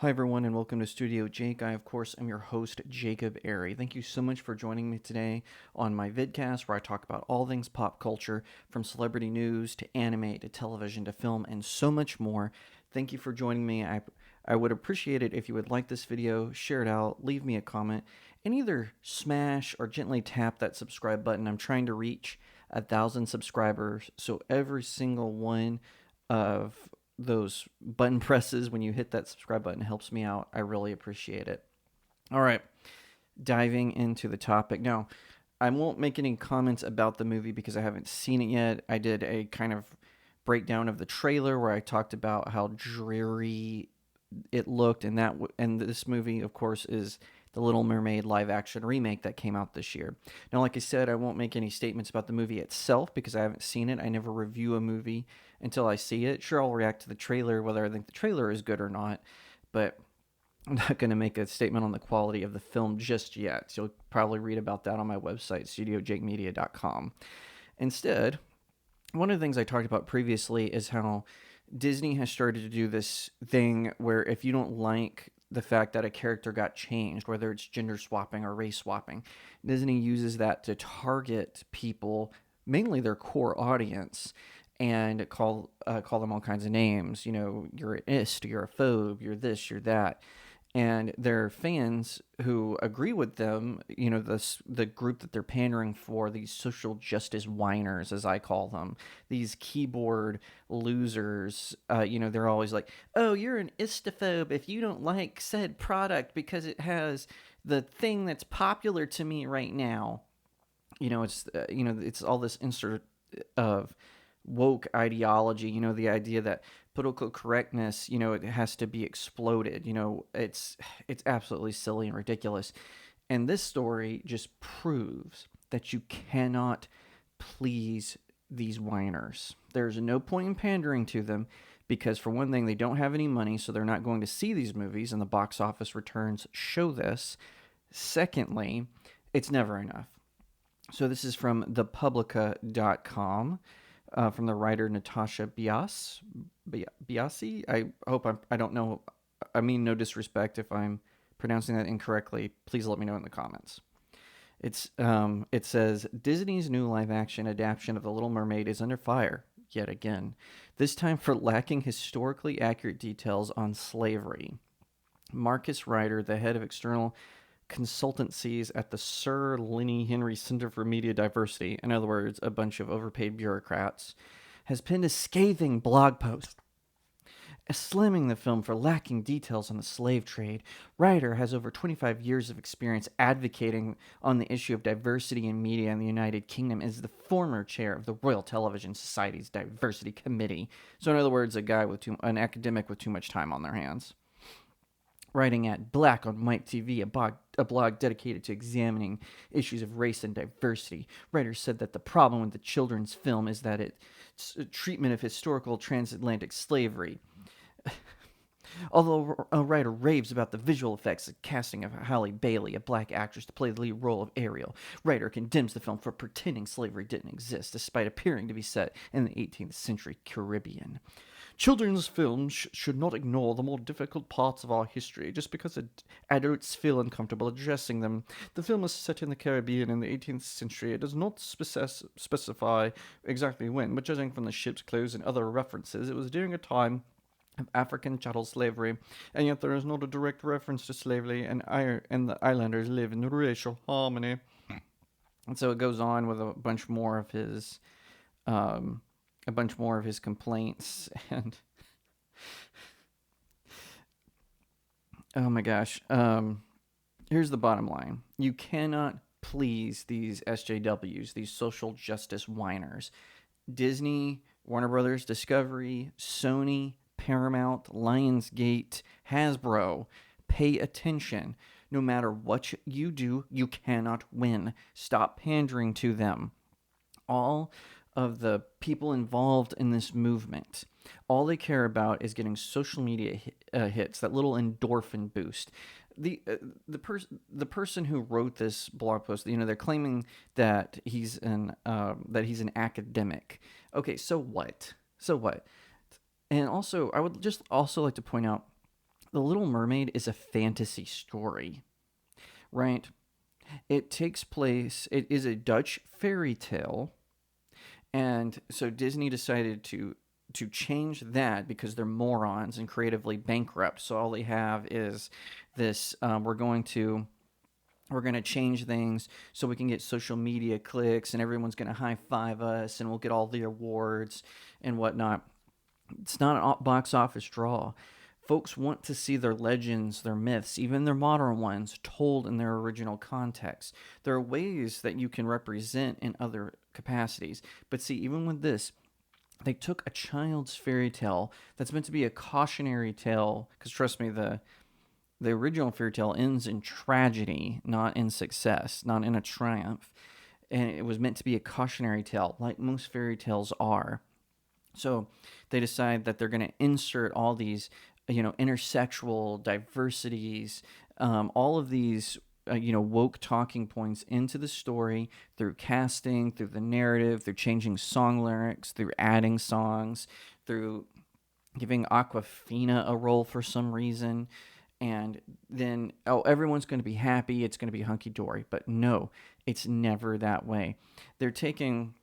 Hi, everyone, and welcome to StudioJake. I, of course, am your host, Jacob Airy. Thank you so much for joining me today on my vidcast where I talk about all things pop culture, from celebrity news to anime to television to film, and so much more. Thank you for joining me. I would appreciate it if you would like this video, share it out, leave me a comment, and either smash or gently tap that subscribe button. I'm trying to reach 1,000 subscribers, so every single one of those button presses when you hit that subscribe button helps me out. I really appreciate it. All right, diving into the topic. Now, I won't make any comments about the movie because I haven't seen it yet. I did a kind of breakdown of the trailer where I talked about how dreary it looked, and this movie, of course, is the Little Mermaid live action remake that came out this year. Now, like I said, I won't make any statements about the movie itself because I haven't seen it. I never review a movie until I see it. Sure, I'll react to the trailer, whether I think the trailer is good or not, but I'm not going to make a statement on the quality of the film just yet. So you'll probably read about that on my website, StudioJakeMedia.com. Instead, one of the things I talked about previously is how Disney has started to do this thing where if you don't like the fact that a character got changed, whether it's gender swapping or race swapping, Disney uses that to target people, mainly their core audience, and call them all kinds of names. You know, you're an ist, you're a phobe, you're this, you're that, and their fans who agree with them, you know, the group that they're pandering for, these social justice whiners, as I call them, these keyboard losers, you know, they're always like, oh, you're an istophobe if you don't like said product because it has the thing that's popular to me right now. It's all this insert of woke ideology, you know, the idea that political correctness, you know, it has to be exploded. You know, it's absolutely silly and ridiculous. And this story just proves that you cannot please these whiners. There's no point in pandering to them because, for one thing, they don't have any money, so they're not going to see these movies, and the box office returns show this. Secondly, it's never enough. So this is from thepublica.com, from the writer Natasha Biasi. I hope I don't know. I mean, no disrespect if I'm pronouncing that incorrectly. Please let me know in the comments. It says Disney's new live-action adaptation of The Little Mermaid is under fire yet again. This time for lacking historically accurate details on slavery. Marcus Ryder, the head of external consultancies at the Sir Lenny Henry Center for Media Diversity, in other words, a bunch of overpaid bureaucrats, has penned a scathing blog post slamming the film for lacking details on the slave trade. Ryder has over 25 years of experience advocating on the issue of diversity in media in the United Kingdom as the former chair of the Royal Television Society's Diversity Committee. So, in other words, an academic with too much time on their hands. Writing at Black on White TV, a blog dedicated to examining issues of race and diversity, Ryder said that the problem with the children's film is that its treatment of historical transatlantic slavery. Although Ryder raves about the visual effects and casting of Halle Bailey, a black actress, to play the lead role of Ariel, Ryder condemns the film for pretending slavery didn't exist, despite appearing to be set in the 18th century Caribbean. Children's films should not ignore the more difficult parts of our history just because adults feel uncomfortable addressing them. The film is set in the Caribbean in the 18th century. It does not specify exactly when, but judging from the ship's clothes and other references, it was during a time of African chattel slavery, and yet there is not a direct reference to slavery, and the islanders live in racial harmony. And so it goes on with a bunch more of his complaints, and oh my gosh, here's the bottom line: you cannot please these SJWs, these social justice whiners. Disney, Warner Brothers, Discovery, Sony, Paramount, Lionsgate, Hasbro, pay attention. No matter what you do, you cannot win. Stop pandering to them. All of the people involved in this movement, all they care about is getting social media hits, that little endorphin boost. The person who wrote this blog post, you know, they're claiming that he's an academic. Okay, so what? And also, I would just also like to point out The Little Mermaid is a fantasy story, right? It takes place, it is a Dutch fairy tale. And so Disney decided to change that because they're morons and creatively bankrupt. So all they have is this we're going to change things so we can get social media clicks and everyone's going to high five us and we'll get all the awards and whatnot. It's not a box office draw. Folks want to see their legends, their myths, even their modern ones, told in their original context. There are ways that you can represent in other capacities. But see, even with this, they took a child's fairy tale that's meant to be a cautionary tale, because trust me, the original fairy tale ends in tragedy, not in success, not in a triumph. And it was meant to be a cautionary tale, like most fairy tales are. So they decide that they're going to insert all these, intersexual diversities, all of these, woke talking points into the story through casting, through the narrative, through changing song lyrics, through adding songs, through giving Aquafina a role for some reason. And then, oh, everyone's going to be happy. It's going to be hunky dory. But no, it's never that way. They're taking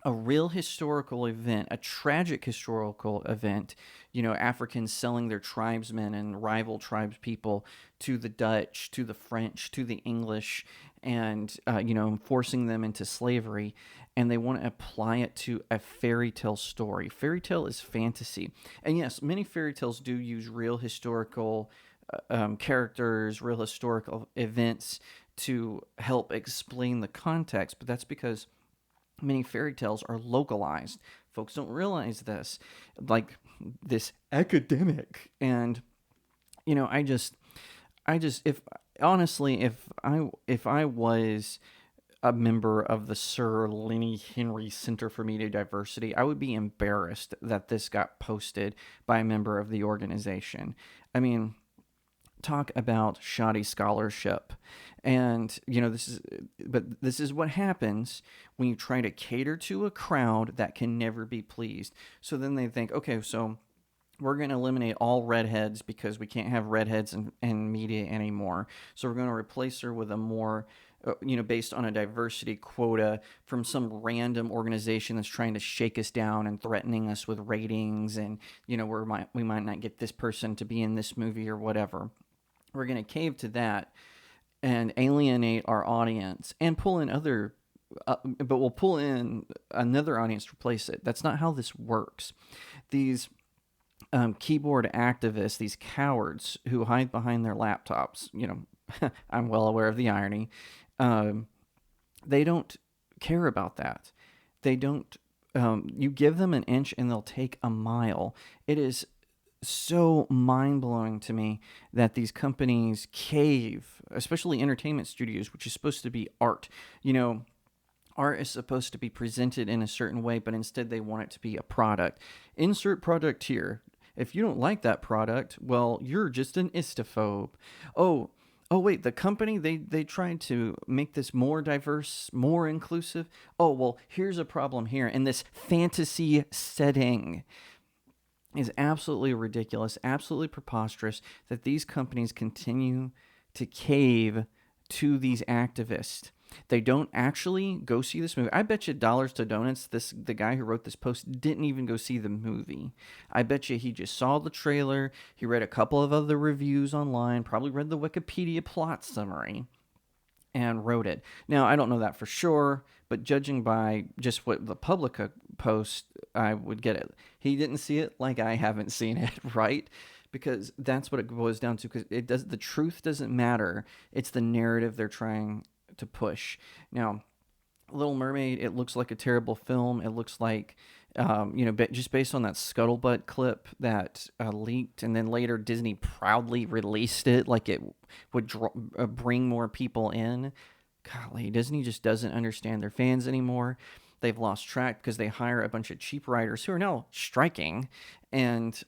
a real historical event, a tragic historical event, Africans selling their tribesmen and rival tribes people to the Dutch, to the French, to the English, and, forcing them into slavery. And they want to apply it to a fairy tale story. Fairy tale is fantasy. And yes, many fairy tales do use real historical characters, real historical events to help explain the context, but that's because many fairy tales are localized. Folks don't realize this, like this academic, and if honestly, if I was a member of the Sir Lenny Henry Center for Media Diversity, I would be embarrassed that this got posted by a member of the organization. I mean, talk about shoddy scholarship. And this is what happens when you try to cater to a crowd that can never be pleased. So then they think, okay, so we're going to eliminate all redheads because we can't have redheads in media anymore. So we're going to replace her with a more based on a diversity quota from some random organization that's trying to shake us down and threatening us with ratings, and we might not get this person to be in this movie or whatever. We're going to cave to that and alienate our audience and pull in but we'll pull in another audience to replace it. That's not how this works. These keyboard activists, these cowards who hide behind their laptops, I'm well aware of the irony. They don't care about that. They don't. You give them an inch and they'll take a mile. It is so mind-blowing to me that these companies cave, especially entertainment studios, which is supposed to be art. Art is supposed to be presented in a certain way, but instead they want it to be a product. Insert product here. If you don't like that product, well, you're just an istophobe. Oh wait, the company, they tried to make this more diverse, more inclusive. Oh, well, here's a problem here in this fantasy setting. Is absolutely ridiculous, absolutely preposterous that these companies continue to cave to these activists. They don't actually go see this movie. I bet you dollars to donuts, the guy who wrote this post didn't even go see the movie. I bet you he just saw the trailer, he read a couple of other reviews online, probably read the Wikipedia plot summary, and wrote it. Now, I don't know that for sure, but judging by just what the public post, I would get it. He didn't see it like I haven't seen it, right? Because that's what it boils down to. Because the truth doesn't matter. It's the narrative they're trying to push. Now, Little Mermaid, it looks like a terrible film. It looks like, just based on that scuttlebutt clip that leaked, and then later Disney proudly released it like it would bring more people in. Golly, Disney just doesn't understand their fans anymore. They've lost track because they hire a bunch of cheap writers who are now striking, and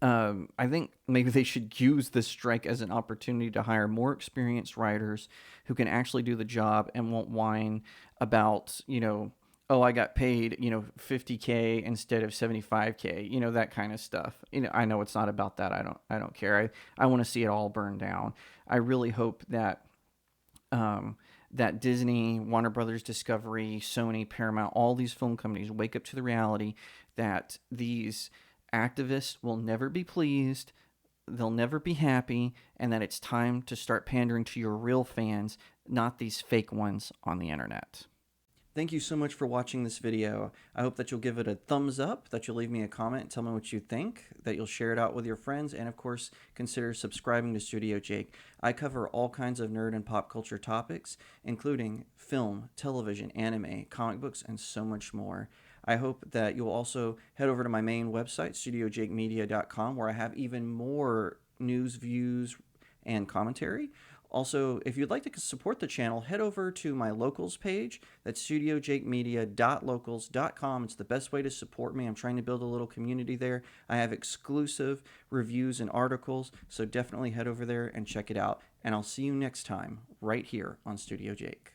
I think maybe they should use this strike as an opportunity to hire more experienced writers who can actually do the job and won't whine about, oh, I got paid, 50K instead of 75K, that kind of stuff. I know it's not about that. I don't care. I want to see it all burn down. I really hope that that Disney, Warner Brothers Discovery, Sony, Paramount, all these film companies wake up to the reality that these activists will never be pleased, they'll never be happy, and that it's time to start pandering to your real fans, not these fake ones on the internet. Thank you so much for watching this video. I hope that you'll give it a thumbs up, that you'll leave me a comment and tell me what you think, that you'll share it out with your friends, and of course, consider subscribing to Studio Jake. I cover all kinds of nerd and pop culture topics, including film, television, anime, comic books, and so much more. I hope that you'll also head over to my main website, StudioJakeMedia.com, where I have even more news, views, and commentary. Also, if you'd like to support the channel, head over to my locals page. That's studiojakemedia.locals.com. It's the best way to support me. I'm trying to build a little community there. I have exclusive reviews and articles, so definitely head over there and check it out. And I'll see you next time right here on Studio Jake.